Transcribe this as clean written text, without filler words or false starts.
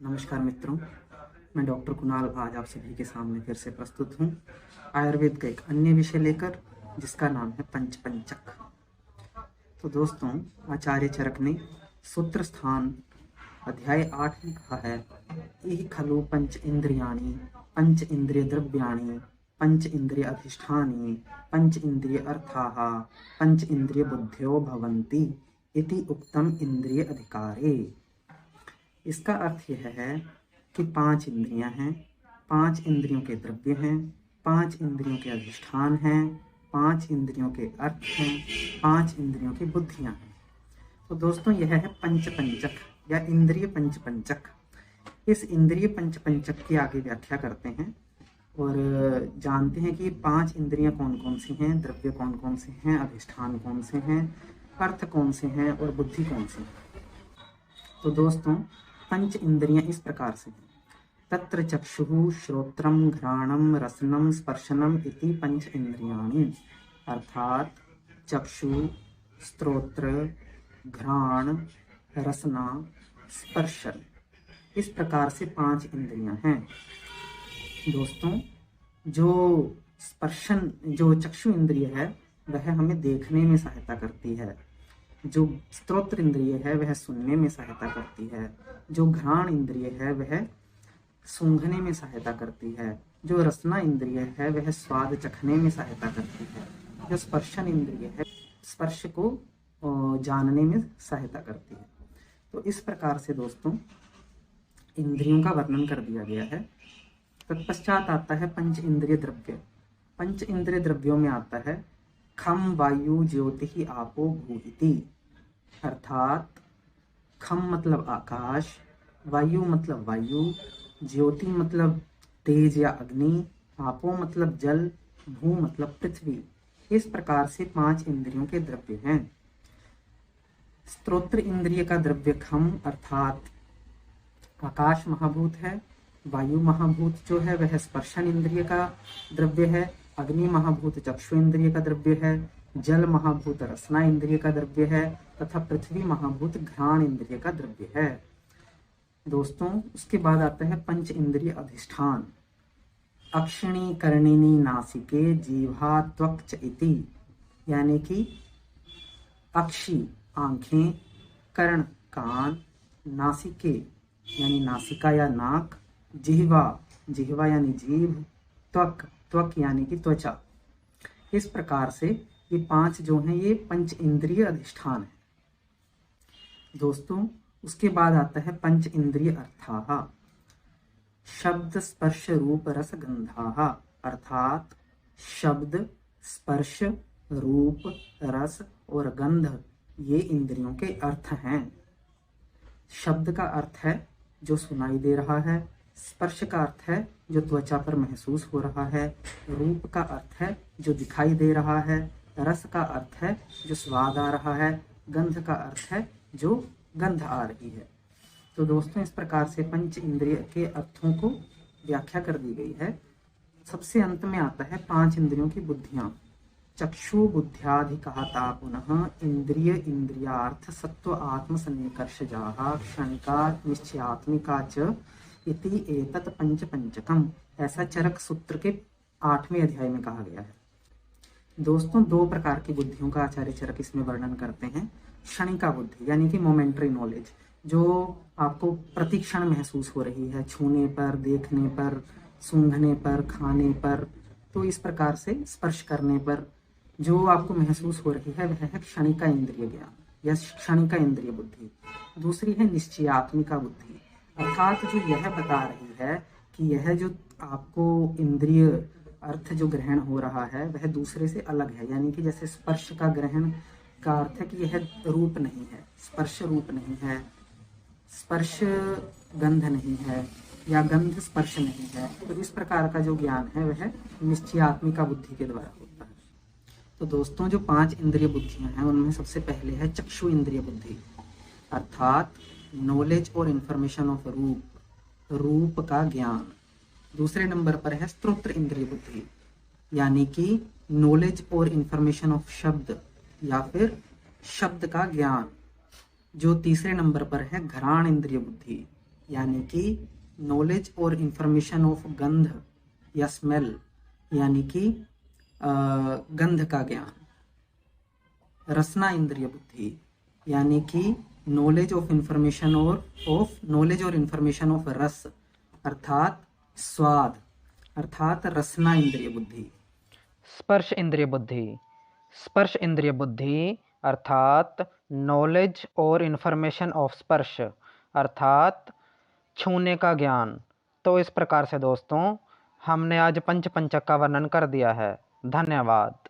नमस्कार मित्रों, मैं डॉक्टर कुणाल आज आप सभी के सामने फिर से प्रस्तुत हूँ आयुर्वेद का एक अन्य विषय लेकर, जिसका नाम है पंचपंचक। तो दोस्तों, आचार्य चरक ने सूत्र स्थान अध्याय 8 में कहा है, इह खलु पंच इंद्रियाणि पंच इंद्रिय द्रव्याणि पंच इंद्रिय अधिष्ठानि पंच इंद्रिय अर्थाः पंच इंद्रिय बुद्ध्यो भवन्ति इति उक्तम इंद्रिय अधिकारे। इसका अर्थ यह है कि 5 इंद्रियां हैं, 5 इंद्रियों के द्रव्य हैं, 5 इंद्रियों के अधिष्ठान हैं, 5 इंद्रियों के अर्थ हैं, 5 इंद्रियों की बुद्धियां हैं। तो दोस्तों, यह है पंचपंचक या इंद्रिय पंचपंचक। इस इंद्रिय पंचपंचक की आगे व्याख्या करते हैं और जानते हैं कि 5 इंद्रियां कौन कौन सी हैं, द्रव्य कौन कौन से हैं, अधिष्ठान कौन से हैं, अर्थ कौन से हैं और बुद्धि कौन सी है। तो दोस्तों, पंच इंद्रियां इस प्रकार से हैं। तत्र चक्षुः श्रोत्रम घ्राणम रसनम स्पर्शनम इति पंच इंद्रियाणि। अर्थात चक्षु, स्त्रोत्र, घ्राण, रसना, स्पर्शन, इस प्रकार से 5 इंद्रियां हैं। दोस्तों, जो चक्षु इंद्रिय है वह हमें देखने में सहायता करती है, जो स्त्रोत्र इंद्रिय है वह सुनने में सहायता करती है, जो घ्राण इंद्रिय है वह सूंघने में सहायता करती है, जो रसना इंद्रिय है वह स्वाद चखने में सहायता करती है, जो स्पर्शन इंद्रिय है स्पर्श को जानने में सहायता करती है। तो इस प्रकार से दोस्तों इंद्रियों का वर्णन कर दिया गया है। तत्पश्चात आता है पंच इंद्रिय द्रव्य। पंच इंद्रिय द्रव्यों में आता है खम वायु ज्योति आपो भू इति। अर्थात खम मतलब आकाश, वायु मतलब वायु, ज्योति मतलब तेज या अग्नि, आपो मतलब जल, भू मतलब पृथ्वी। इस प्रकार से 5 इंद्रियों के द्रव्य हैं। स्त्रोत्र इंद्रिय का द्रव्य खम अर्थात आकाश महाभूत है, वायु महाभूत जो है वह स्पर्शन इंद्रिय का द्रव्य है, अग्नि महाभूत चक्षु इंद्रिय का द्रव्य है, जल महाभूत रसना इंद्रिय का द्रव्य है तथा पृथ्वी महाभूत घ्राण इंद्रिय का द्रव्य है। दोस्तों, उसके बाद आता है पंच इंद्रिय अधिष्ठान। अक्षिणी कर्णिनी नासिके जीवा त्वक्च इति। यानी कि अक्षी आंखें, कर्ण कान, नासिके यानी नासिका या नाक, जिह्वा यानी जीभ, त्वक यानी कि त्वचा। इस प्रकार से ये 5 जो हैं ये पंच इंद्रिय अधिष्ठान है। दोस्तों, उसके बाद आता है पंच इंद्रिय अर्थाः। शब्द स्पर्श रूप रस गंधाः। अर्थात शब्द, स्पर्श, रूप, रस और गंध ये इंद्रियों के अर्थ हैं। शब्द का अर्थ है जो सुनाई दे रहा है, स्पर्श का अर्थ है जो त्वचा पर महसूस हो रहा है, रूप का अर्थ है जो दिखाई दे रहा है, रस का अर्थ है जो स्वाद आ रहा है, गंध का अर्थ है जो गंध आ रही है। तो दोस्तों, इस प्रकार से पंच इंद्रिय के अर्थों को व्याख्या कर दी गई है। सबसे अंत में आता है 5 इंद्रियों की बुद्धियां। चक्षु बुद्ध्याधिकाता पुनः इंद्रिय इंद्रियार्थ सत्व आत्म सन्निकर्षजाः क्षणिका निश्चयात्मिका च इति एतत् पंचपंचकम। ऐसा चरक सूत्र के 8वें अध्याय में कहा गया है। दोस्तों, 2 प्रकार की बुद्धियों का आचार्य चरक इसमें वर्णन करते हैं। क्षणिका बुद्धि यानी कि मोमेंटरी नॉलेज, जो आपको प्रतिक्षण महसूस हो रही है, छूने पर, देखने पर, सूंघने पर, खाने पर। तो इस प्रकार से स्पर्श करने पर जो आपको महसूस हो रही है वह है क्षणिका इंद्रिय ज्ञान या क्षणिका इंद्रिय बुद्धि। दूसरी है निश्चयात्मिका बुद्धि, अर्थात जो यह बता रही है कि यह जो आपको इंद्रिय अर्थ जो ग्रहण हो रहा है वह दूसरे से अलग है। यानी कि जैसे स्पर्श का ग्रहण का अर्थ है कि यह रूप नहीं है, स्पर्श रूप नहीं है, स्पर्श गंध नहीं है या गंध स्पर्श नहीं है। तो इस प्रकार का जो ज्ञान है वह निश्चयात्मिका बुद्धि के द्वारा होता है। तो दोस्तों, जो 5 इंद्रिय बुद्धियां हैं उनमें सबसे पहले है चक्षु इंद्रिय बुद्धि, अर्थात नॉलेज और इंफॉर्मेशन ऑफ रूप का ज्ञान। दूसरे नंबर पर है स्त्रोत्र इंद्रिय बुद्धि, यानी कि नॉलेज और इंफॉर्मेशन ऑफ शब्द या फिर शब्द का ज्ञान। जो तीसरे नंबर पर है घ्राण इंद्रिय बुद्धि, यानी कि नॉलेज और इंफॉर्मेशन ऑफ गंध या स्मेल, यानी कि गंध का ज्ञान। रसना इंद्रिय बुद्धि, यानी कि नॉलेज ऑफ इंफॉर्मेशन और इंफॉर्मेशन ऑफ रस अर्थात स्वाद, अर्थात रसना इंद्रिय बुद्धि। स्पर्श इंद्रिय बुद्धि, स्पर्श इंद्रिय बुद्धि अर्थात नॉलेज और इंफॉर्मेशन ऑफ स्पर्श अर्थात छूने का ज्ञान। तो इस प्रकार से दोस्तों हमने आज पंच पंचक का वर्णन कर दिया है। धन्यवाद।